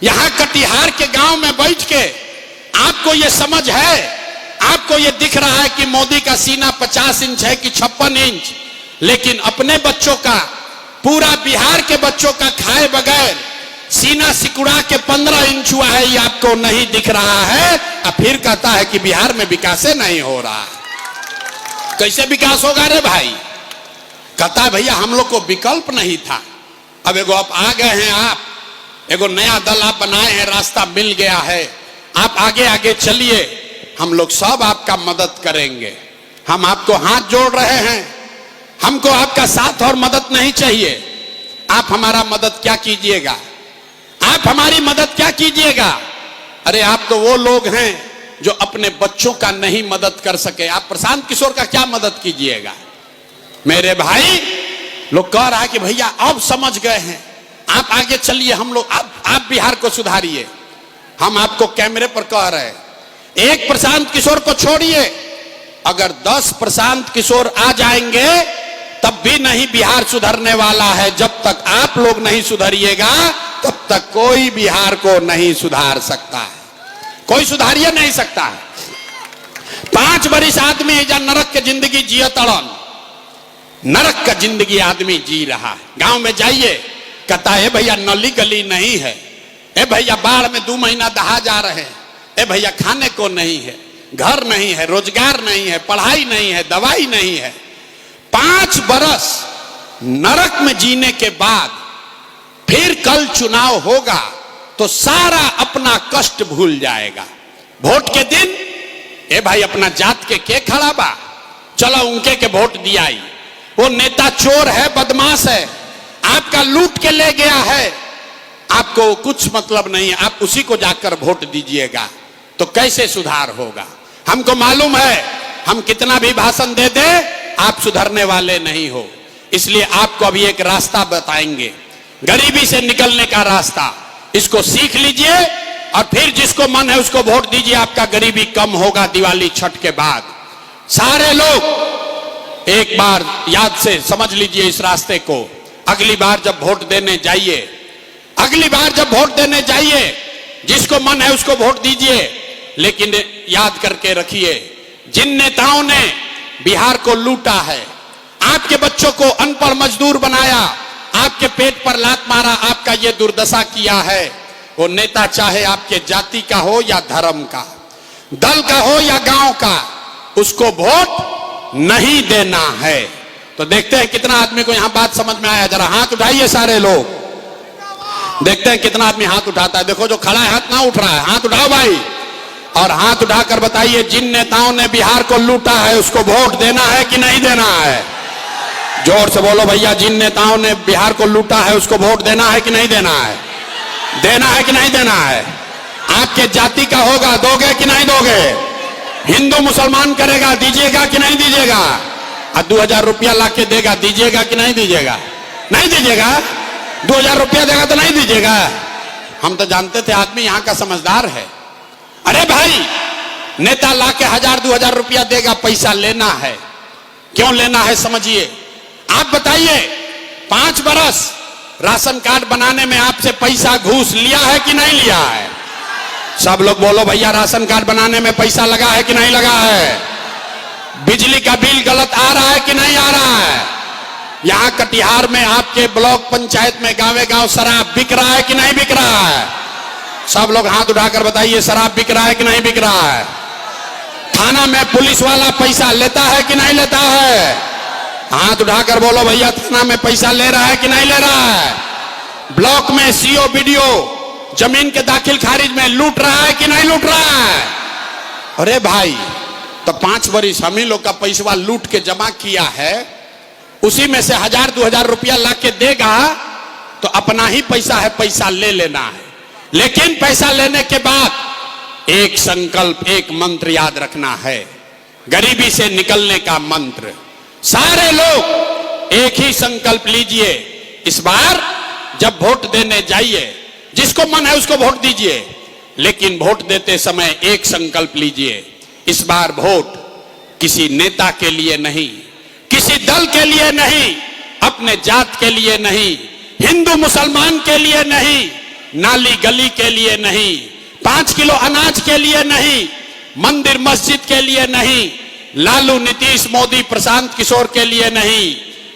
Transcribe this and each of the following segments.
यहां कटिहार के गांव में बैठ के आपको यह समझ है, आपको यह दिख रहा है कि मोदी का सीना 50 इंच है कि 56 इंच, लेकिन अपने बच्चों का, पूरा बिहार के बच्चों का खाए बगैर सीना सिकुड़ा के 15 इंच हुआ है, ये आपको नहीं दिख रहा है। अब फिर कहता है कि बिहार में विकास नहीं हो रहा है। कैसे विकास होगा रे भाई? कहता है भैया हम लोग को विकल्प नहीं था, अब एगो आप आ गए हैं, आप एगो नया दल आप बनाए हैं, रास्ता मिल गया है, आप आगे आगे चलिए, हम लोग सब आपका मदद करेंगे। हम आपको हाथ जोड़ रहे हैं, हमको आपका साथ और मदद नहीं चाहिए। आप हमारा मदद क्या कीजिएगा, आप हमारी मदद क्या कीजिएगा? अरे आप तो वो लोग हैं जो अपने बच्चों का नहीं मदद कर सके, आप प्रशांत किशोर का क्या मदद कीजिएगा? मेरे भाई लोग कह रहा है कि भैया अब समझ गए हैं, आप आगे चलिए, हम लोग आप बिहार को सुधारिए। हम आपको कैमरे पर कह रहे हैं, एक प्रशांत किशोर को छोड़िए, अगर 10 प्रशांत किशोर आ जाएंगे तब भी नहीं बिहार सुधरने वाला है। जब तक आप लोग नहीं सुधरिएगा तब तक कोई बिहार को नहीं सुधार सकता है, कोई सुधारिए नहीं सकता है। 5 बरिस आदमी जा नरक के जिंदगी जिया तड़न, नरक का जिंदगी आदमी जी रहा है। गांव में जाइए, कहता है भैया नली गली नहीं है, ए भैया बाढ़ में 2 महीना दहा जा रहे हैं, ए भैया खाने को नहीं है, घर नहीं है, रोजगार नहीं है, पढ़ाई नहीं है, दवाई नहीं है। 5 बरस नरक में जीने के बाद फिर कल चुनाव होगा तो सारा अपना कष्ट भूल जाएगा। वोट के दिन ए भाई अपना जात के खड़ा बा, चलो उनके के वोट दियाई, वो नेता चोर है, बदमाश है, आपका लूट के ले गया है, आपको कुछ मतलब नहीं है, आप उसी को जाकर वोट दीजिएगा। तो कैसे सुधार होगा? हमको मालूम है हम कितना भी भाषण दे दे आप सुधरने वाले नहीं हो, इसलिए आपको अभी एक रास्ता बताएंगे, गरीबी से निकलने का रास्ता। इसको सीख लीजिए और फिर जिसको मन है उसको वोट दीजिए, आपका गरीबी कम होगा दिवाली छठ के बाद। सारे लोग एक बार याद से समझ लीजिए इस रास्ते को। अगली बार जब वोट देने जाइए, अगली बार जब वोट देने जाइए, जिसको मन है उसको वोट दीजिए, लेकिन याद करके रखिए जिन नेताओं ने बिहार को लूटा है, आपके बच्चों को अनपढ़ मजदूर बनाया, आपके पेट पर लात मारा, आपका ये दुर्दशा किया है, वो नेता चाहे आपके जाति का हो या धर्म का, दल का हो या गांव का, उसको वोट नहीं देना है। तो देखते हैं कितना आदमी को यहां बात समझ में आया। जरा हाथ उठाइए सारे लोग, देखते हैं कितना आदमी हाथ उठाता है। देखो जो खड़ा है हाथ ना उठ रहा है, हाथ उठाओ भाई, और हाथ उठाकर बताइए जिन नेताओं ने बिहार को लूटा है उसको वोट देना है कि नहीं देना है? जोर से बोलो भैया, जिन नेताओं ने बिहार को लूटा है उसको वोट देना है कि नहीं देना है? देना है कि नहीं देना है? आपके जाति का होगा, दोगे कि नहीं दोगे? हिंदू मुसलमान करेगा, दीजिएगा कि नहीं दीजिएगा? और 2000 रुपया लाके देगा, दीजिएगा कि नहीं दीजिएगा? नहीं दीजिएगा? 2000 रुपया देगा तो नहीं दीजिएगा? हम तो जानते थे आदमी यहाँ का समझदार है। अरे भाई नेता लाके 1000-2000 रुपया देगा, पैसा लेना है, क्यों लेना है समझिए। आप बताइए 5 बरस राशन कार्ड बनाने में आपसे पैसा घूस लिया है कि नहीं लिया है? सब लोग बोलो भैया, राशन कार्ड बनाने में पैसा लगा है कि नहीं लगा है? बिजली का बिल गलत आ रहा है कि नहीं आ रहा है? यहां कटिहार में आपके ब्लॉक पंचायत में गांवे गांव शराब बिक रहा है कि नहीं बिक रहा है? सब लोग हाथ उठाकर बताइए, शराब बिक रहा है कि नहीं बिक रहा है? थाना में पुलिस वाला पैसा लेता है कि नहीं लेता है? हाथ उठाकर बोलो भैया, थाना में पैसा ले रहा है कि नहीं ले रहा है? ब्लॉक में सीओ बीडीओ जमीन के दाखिल खारिज में लूट रहा है कि नहीं लूट रहा है? अरे भाई तो 5 बरिस हम ही लोग का पैसा लूट के जमा किया है, उसी में से 1000-2000 रुपया ला के देगा तो अपना ही पैसा है, पैसा ले लेना है। लेकिन पैसा लेने के बाद एक संकल्प, एक मंत्र याद रखना है, गरीबी से निकलने का मंत्र। सारे लोग एक ही संकल्प लीजिए, इस बार जब वोट देने जाइए, जिसको मन है उसको वोट दीजिए, लेकिन वोट देते समय एक संकल्प लीजिए, इस बार वोट किसी नेता के लिए नहीं, किसी दल के लिए नहीं, अपने जात के लिए नहीं, हिंदू मुसलमान के लिए नहीं, नाली गली के लिए नहीं, 5 किलो अनाज के लिए नहीं, मंदिर मस्जिद के लिए नहीं, लालू नीतीश मोदी प्रशांत किशोर के लिए नहीं।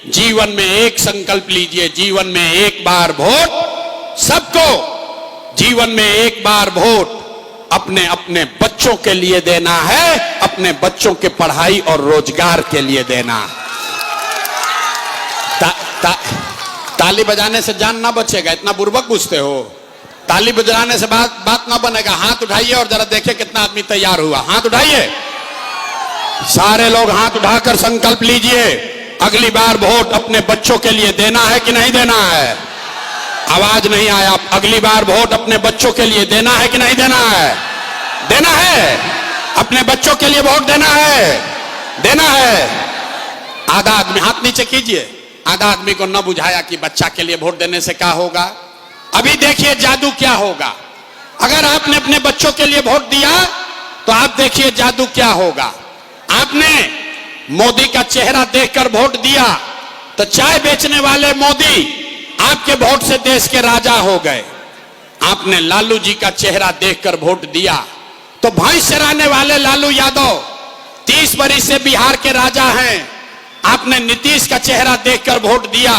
जीवन में एक संकल्प लीजिए, जीवन में एक बार वोट सबको, जीवन में एक बार वोट अपने अपने बच्चों के लिए देना है, अपने बच्चों के पढ़ाई और रोजगार के लिए देना। ताली बजाने से जान ना बचेगा, इतना बुर्बक पूछते हो। ताली बजाने से बात ना बनेगा। हाथ उठाइए और जरा देखिए कितना आदमी तैयार हुआ। हाथ उठाइए, सारे लोग हाथ उठाकर संकल्प लीजिए, अगली बार वोट अपने बच्चों के लिए देना है कि नहीं देना है? आवाज नहीं आया। अगली बार वोट अपने बच्चों के लिए देना है कि नहीं देना है? देना है। अपने बच्चों के लिए वोट देना है, देना है। आधा आदमी हाथ नीचे कीजिए। आधा आदमी को न बुझाया कि बच्चा के लिए वोट देने से क्या होगा। अभी देखिए जादू क्या होगा। अगर आपने अपने बच्चों के लिए वोट दिया तो आप देखिए जादू क्या होगा। आपने मोदी का चेहरा देखकर वोट दिया तो चाय बेचने वाले मोदी आपके वोट से देश के राजा हो गए। आपने लालू जी का चेहरा देखकर वोट दिया तो भैंस चराने वाले लालू यादव 30 बरस से बिहार के राजा हैं। आपने नीतीश का चेहरा देखकर वोट दिया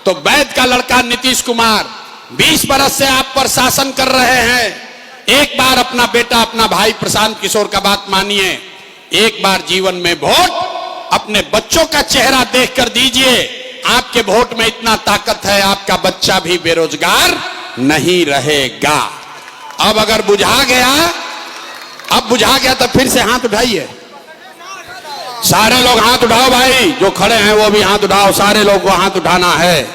तो वैद का लड़का नीतीश कुमार 20 बरस से आप पर शासन कर रहे हैं। एक बार अपना बेटा, अपना भाई प्रशांत किशोर का बात मानिए। एक बार जीवन में वोट अपने बच्चों का चेहरा देखकर दीजिए। आपके वोट में इतना ताकत है, आपका बच्चा भी बेरोजगार नहीं रहेगा। अब अगर बुझा गया, अब बुझा गया तो फिर से हाथ उठाइए। सारे लोग हाथ उठाओ भाई, जो खड़े हैं वो भी हाथ उठाओ। सारे लोग को हाथ उठाना है।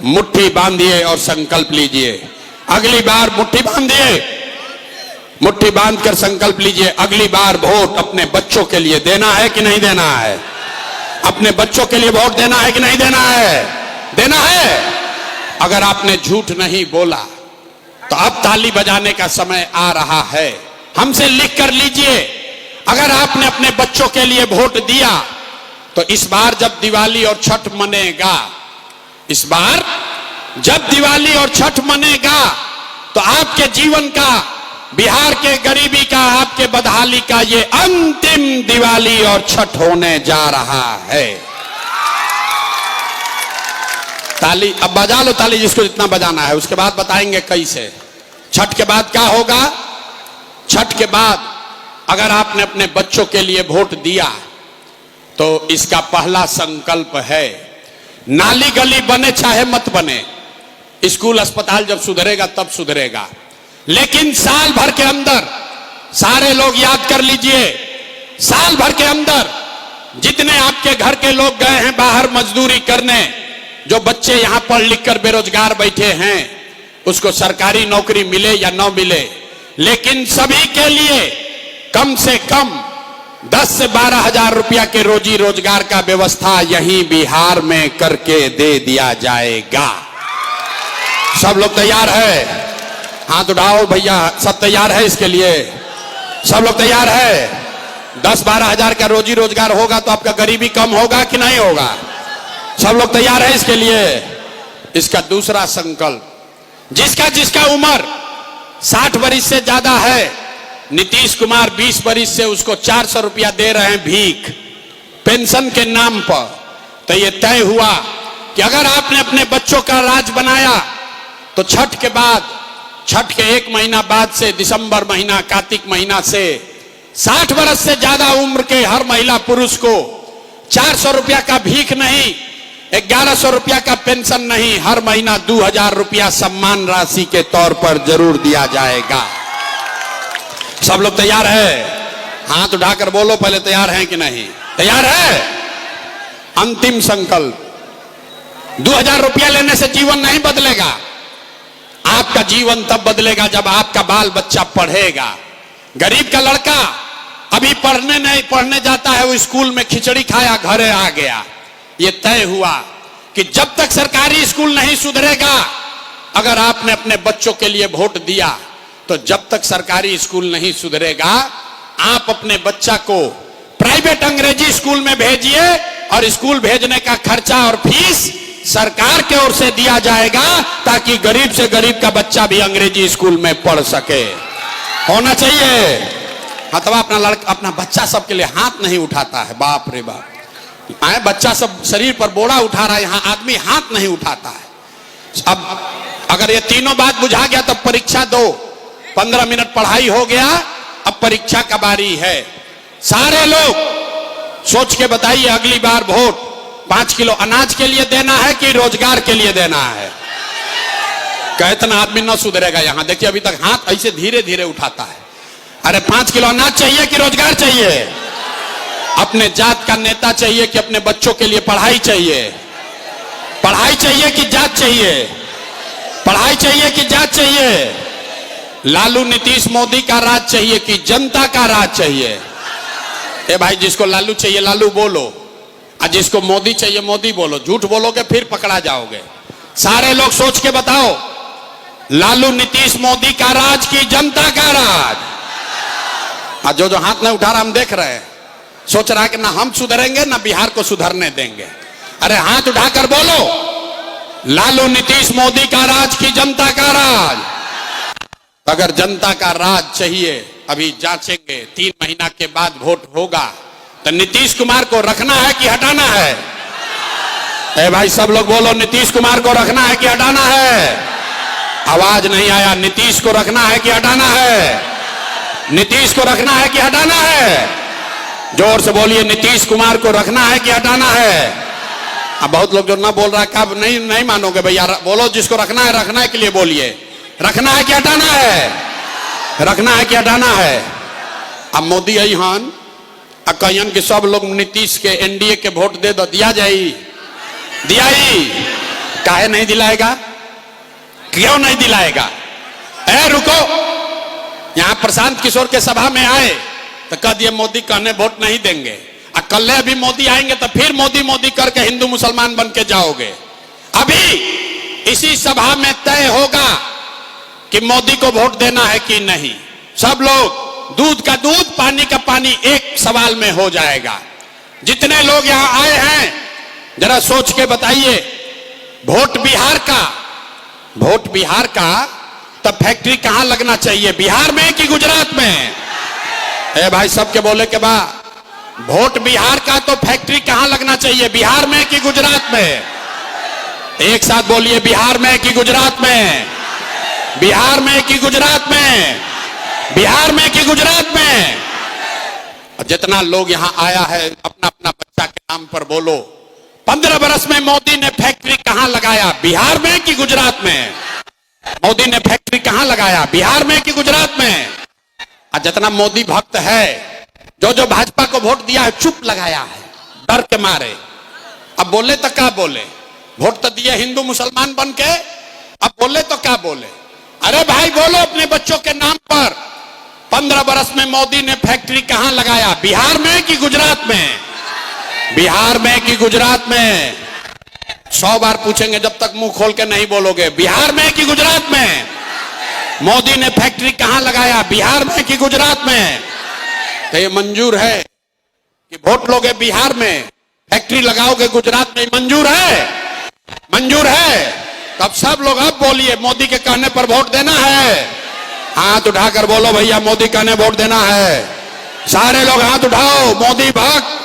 मुट्ठी बांधिए और संकल्प लीजिए। अगली बार मुट्ठी बांधिए, मुट्ठी बांधकर संकल्प लीजिए। अगली बार वोट अपने बच्चों के लिए देना है कि नहीं देना है? अपने बच्चों के लिए वोट देना है कि नहीं देना है? देना है। अगर आपने झूठ नहीं बोला तो अब ताली बजाने का समय आ रहा है। हमसे लिख कर लीजिए, अगर आपने अपने बच्चों के लिए वोट दिया तो इस बार जब दिवाली और छठ मनेगा, इस बार जब दिवाली और छठ मनेगा तो आपके जीवन का, बिहार के गरीबी का, आपके बदहाली का ये अंतिम दिवाली और छठ होने जा रहा है। ताली अब बजा लो, ताली जिसको जितना बजाना है। उसके बाद बताएंगे कैसे। छठ के बाद क्या होगा? छठ के बाद अगर आपने अपने बच्चों के लिए वोट दिया तो इसका पहला संकल्प है, नाली गली बने चाहे मत बने, स्कूल अस्पताल जब सुधरेगा तब सुधरेगा, लेकिन साल भर के अंदर, सारे लोग याद कर लीजिए, साल भर के अंदर जितने आपके घर के लोग गए हैं बाहर मजदूरी करने, जो बच्चे यहां पढ़ लिख कर बेरोजगार बैठे हैं, उसको सरकारी नौकरी मिले या न मिले, लेकिन सभी के लिए कम से कम 10 से 12 हजार रुपया के रोजी रोजगार का व्यवस्था यहीं बिहार में करके दे दिया जाएगा। सब लोग तैयार है? हाथ उठाओ भैया, सब तैयार है इसके लिए? सब लोग तैयार है? 10-12 हजार का रोजी रोजगार होगा तो आपका गरीबी कम होगा कि नहीं होगा? सब लोग तैयार है इसके लिए? इसका दूसरा संकल्प, जिसका जिसका उम्र 60 बरस से ज्यादा है, नीतीश कुमार 20 बरस से उसको 400 रुपया दे रहे हैं भीख पेंशन के नाम पर। तो ये तय हुआ कि अगर आपने अपने बच्चों का राज बनाया तो छठ के बाद, छठ के 1 महीना बाद से दिसंबर महीना, कार्तिक महीना से 60 बरस से ज्यादा उम्र के हर महिला पुरुष को 400 रुपया का भीख नहीं, 1100 रुपया का पेंशन नहीं, हर महीना 2000 रुपया सम्मान राशि के तौर पर जरूर दिया जाएगा। सब लोग तैयार है? हाथ उठाकर बोलो पहले, तैयार हैं कि नहीं? तैयार है? अंतिम संकल्प, 2000 रुपया लेने से जीवन नहीं बदलेगा। आपका जीवन तब बदलेगा जब आपका बाल बच्चा पढ़ेगा। गरीब का लड़का अभी पढ़ने जाता है, वो स्कूल में खिचड़ी खाया घरे आ गया। ये तय हुआ कि जब तक सरकारी स्कूल नहीं सुधरेगा, अगर आपने अपने बच्चों के लिए वोट दिया तो जब तक सरकारी स्कूल नहीं सुधरेगा, आप अपने बच्चा को प्राइवेट अंग्रेजी स्कूल में भेजिए और स्कूल भेजने का खर्चा और फीस सरकार के ओर से दिया जाएगा ताकि गरीब से गरीब का बच्चा भी अंग्रेजी स्कूल में पढ़ सके। होना चाहिए। अथवा अपना बच्चा सबके लिए हाथ नहीं उठाता है। बाप रे बाप, बच्चा सब शरीर पर बोरा उठा रहा है, यहाँ आदमी हाथ नहीं उठाता है। अब अगर ये तीनों बात बुझा गया तो परीक्षा दो। 15 मिनट पढ़ाई हो गया, अब परीक्षा का बारी है। सारे लोग सोच के बताइए, अगली बार वोट 5 किलो अनाज के लिए देना है कि रोजगार के लिए देना है? कहतना आदमी न सुधरेगा। यहां देखिए, अभी तक हाथ ऐसे धीरे धीरे उठाता है। अरे 5 किलो अनाज चाहिए कि रोजगार चाहिए? अपने जात का नेता चाहिए कि अपने बच्चों के लिए पढ़ाई चाहिए? पढ़ाई चाहिए कि जात चाहिए? पढ़ाई चाहिए कि जात चाहिए? लालू नीतीश मोदी का राज चाहिए कि जनता का राज चाहिए? ए भाई, जिसको लालू चाहिए लालू बोलो, और जिसको मोदी चाहिए मोदी बोलो। झूठ बोलोगे फिर पकड़ा जाओगे। सारे लोग सोच के बताओ, लालू नीतीश मोदी का राज की जनता का राज? और जो हाथ नहीं उठा रहा हम देख रहे हैं, सोच रहा है कि ना हम सुधरेंगे ना बिहार को सुधरने देंगे। अरे हाथ उठाकर बोलो, लालू नीतीश मोदी का राज की जनता का राज? अगर जनता का राज चाहिए, अभी जांचेंगे, 3 महीना के बाद वोट होगा, तो नीतीश कुमार को रखना है कि हटाना है? ए भाई, सब लोग बोलो, नीतीश कुमार को रखना है कि हटाना है? आवाज नहीं आया। नीतीश को रखना है कि हटाना है? नीतीश को रखना है कि हटाना है? जोर से बोलिए, नीतीश कुमार को रखना है कि हटाना है? अब बहुत लोग जो ना बोल रहा है, कब नहीं मानोगे भैया? बोलो, जिसको रखना है रखना है के लिए बोलिए। रखना है कि हटाना है? रखना है कि हटाना है? अब मोदी आई हन कहन कि सब लोग नीतीश के एनडीए के वोट दे दो, दिया जाई? दियाई? काहे नहीं दिलाएगा? क्यों नहीं दिलाएगा? ए रुको, यहां प्रशांत किशोर के सभा में आए तो कह दिए मोदी कहने वोट नहीं देंगे, और कल अभी मोदी आएंगे तो फिर मोदी मोदी करके हिंदू मुसलमान बन के जाओगे। अभी इसी सभा में तय होगा कि मोदी को वोट देना है कि नहीं। सब लोग, दूध का दूध पानी का पानी, एक सवाल में हो जाएगा। जितने लोग यहां आए हैं जरा सोच के बताइए, वोट बिहार का, वोट बिहार का, तब फैक्ट्री कहां लगना चाहिए, बिहार में कि गुजरात में? ए भाई, सबके बोले के बाद, वोट बिहार का तो फैक्ट्री कहां लगना चाहिए, बिहार में कि गुजरात में? एक साथ बोलिए, बिहार में कि गुजरात में? बिहार में कि गुजरात में? बिहार में कि गुजरात में? जितना लोग यहां आया है, अपना अपना बच्चा के नाम पर बोलो, 15 बरस में मोदी ने फैक्ट्री कहां लगाया, बिहार में कि गुजरात में? मोदी ने फैक्ट्री कहां लगाया, बिहार में कि गुजरात में? और जितना मोदी भक्त है, जो भाजपा को वोट दिया है, चुप लगाया है डर के मारे। अब बोले तो क्या बोले? वोट तो दिए हिंदू मुसलमान बन के, अब बोले तो क्या बोले? अरे भाई बोलो अपने बच्चों के नाम पर, 15 बरस में मोदी ने फैक्ट्री कहां लगाया, बिहार में कि गुजरात में? बिहार में कि गुजरात में? 100 बार पूछेंगे जब तक मुंह खोल के नहीं बोलोगे। बिहार में कि गुजरात में? मोदी ने फैक्ट्री कहां लगाया, बिहार में कि गुजरात में? तो ये मंजूर है कि वोट लोगे बिहार में, फैक्ट्री लगाओगे गुजरात में? मंजूर है? मंजूर है? तब सब लोग अब बोलिए, मोदी के कहने पर वोट देना है? हाथ उठाकर बोलो भैया, मोदी कहने वोट देना है। सारे लोग हाथ उठाओ, मोदी भक्त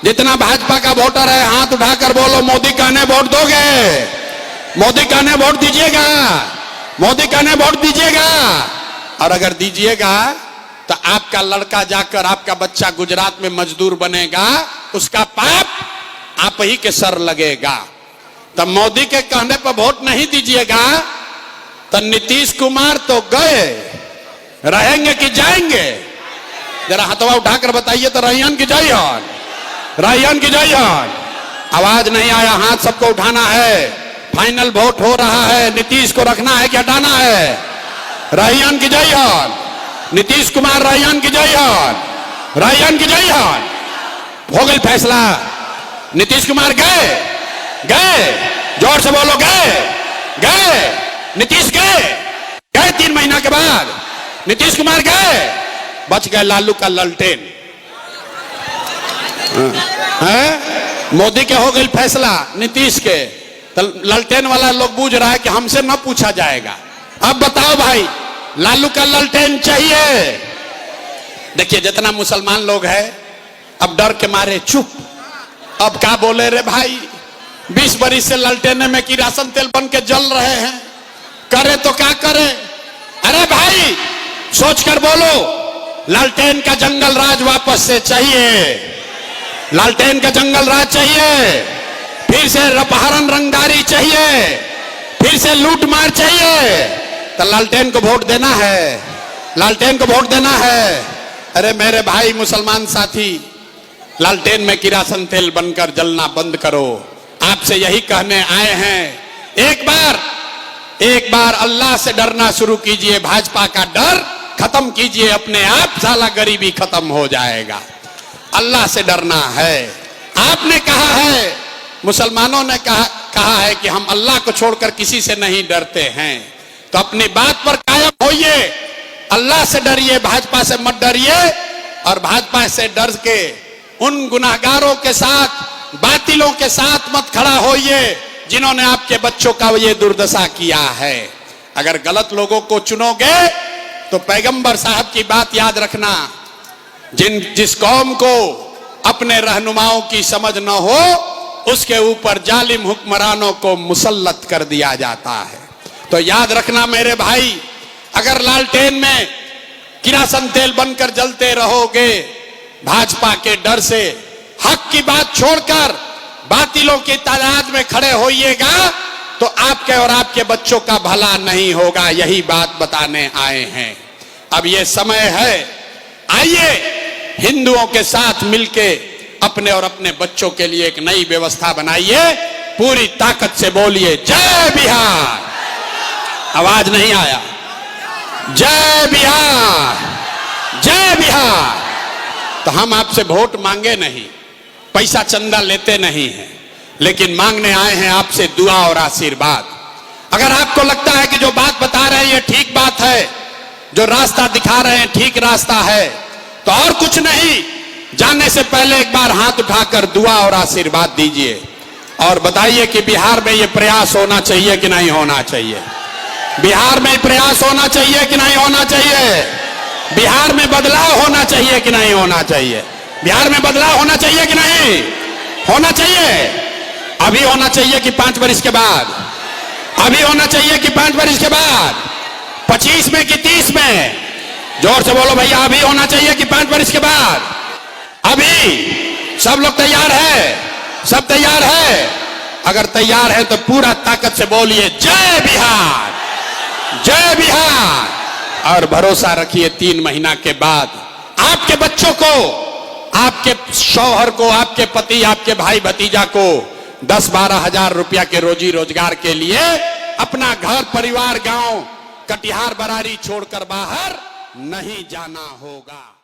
जितना भाजपा का वोटर है, हाथ उठाकर बोलो, मोदी कहने वोट दोगे? मोदी कहने वोट दीजिएगा? मोदी कहने वोट दीजिएगा? और अगर दीजिएगा तो आपका लड़का जाकर, आपका बच्चा गुजरात में मजदूर बनेगा, उसका पाप आप ही के सर लगेगा। तब मोदी के कहने पर वोट नहीं दीजिएगा तो नीतीश कुमार तो गए, रहेंगे कि जाएंगे? जरा हथवा उठाकर बताइए तो, रहियन की जइयन? रहियन की जइयन? आवाज नहीं आया, हाथ सबको उठाना है। फाइनल वोट हो रहा है, नीतीश को रखना है कि हटाना है? रहियन की जइयन? नीतीश कुमार रहियन की जइयन? रहियन की जइयन? हो गई फैसला। नीतीश कुमार गए? गए? जोर से बोलो, गए? गए? नीतीश गए? गए 3 महीना के बाद नीतीश कुमार गए? बच गए लालू का ललटेन। मोदी के हो गई फैसला, नीतीश के तो लालटेन वाला लोग बूझ रहा है कि हमसे न पूछा जाएगा। अब बताओ भाई, लालू का लालटेन चाहिए? देखिए जितना मुसलमान लोग हैं अब डर के मारे चुप। अब क्या बोले रे भाई, 20 बरिस से लालटेने में किरासन तेल बन के जल रहे हैं, करे तो क्या करे? अरे भाई सोच कर बोलो, लालटेन का जंगल राज वापस से चाहिए, लालटेन का जंगल राज चाहिए, फिर से अपहरण रंगदारी चाहिए, फिर से लूट मार चाहिए, तो लालटेन को वोट देना है, लालटेन को वोट देना है। अरे मेरे भाई मुसलमान साथी, लालटेन में किरासन तेल बनकर जलना बंद करो। आपसे यही कहने आए हैं, एक बार अल्लाह से डरना शुरू कीजिए, भाजपा का डर खत्म कीजिए, अपने आप साला गरीबी खत्म हो जाएगा। अल्लाह से डरना है। आपने कहा है, मुसलमानों ने कहा है कि हम अल्लाह को छोड़कर किसी से नहीं डरते हैं, तो अपनी बात पर कायम होइए, अल्लाह से डरिए, भाजपा से मत डरिए। और भाजपा से डर के उन गुनाहगारों के साथ, बातिलों के साथ मत खड़ा होइए जिन्होंने आपके बच्चों का ये दुर्दशा किया है। अगर गलत लोगों को चुनोगे तो पैगंबर साहब की बात याद रखना, जिस कौम को अपने रहनुमाओं की समझ न हो उसके ऊपर जालिम हुक्मरानों को मुसल्लत कर दिया जाता है। तो याद रखना मेरे भाई, अगर लालटेन में किरासन तेल बनकर जलते रहोगे भाजपा के डर से, हक की बात छोड़कर बातिलों की तादाद में खड़े होइएगा तो आपके और आपके बच्चों का भला नहीं होगा। यही बात बताने आए हैं। अब ये समय है, आइए हिंदुओं के साथ मिलके अपने और अपने बच्चों के लिए एक नई व्यवस्था बनाइए। पूरी ताकत से बोलिए जय बिहार। आवाज नहीं आया। जय बिहार, जय बिहार। तो हम आपसे वोट मांगे नहीं, पैसा चंदा लेते नहीं हैं, लेकिन मांगने आए हैं आपसे दुआ और आशीर्वाद। अगर आपको लगता है कि जो बात बता रहे हैं ये ठीक बात है, जो रास्ता दिखा रहे हैं ठीक रास्ता है, तो और कुछ नहीं, जाने से पहले एक बार हाथ उठाकर दुआ और आशीर्वाद दीजिए और बताइए कि बिहार में ये प्रयास होना चाहिए कि नहीं होना चाहिए, बिहार में प्रयास होना चाहिए कि नहीं होना चाहिए, बिहार में बदलाव होना चाहिए कि नहीं होना चाहिए, बिहार में बदलाव होना चाहिए कि नहीं होना चाहिए। अभी होना चाहिए कि 5 वर्ष के बाद, अभी होना चाहिए कि 5 वर्ष के बाद, 25 में कि 30 में? जोर से बोलो भैया, अभी होना चाहिए कि 5 वर्ष के बाद? अभी। सब लोग तैयार है? सब तैयार है? अगर तैयार है तो पूरा ताकत से बोलिए जय बिहार, जय बिहार। और भरोसा रखिए 3 महीना के बाद आपके बच्चों को, आपके शौहर को, आपके पति, आपके भाई भतीजा को 10-12 हजार रुपया के रोजी रोजगार के लिए अपना घर परिवार, गांव, कटिहार, बरारी छोड़कर बाहर नहीं जाना होगा।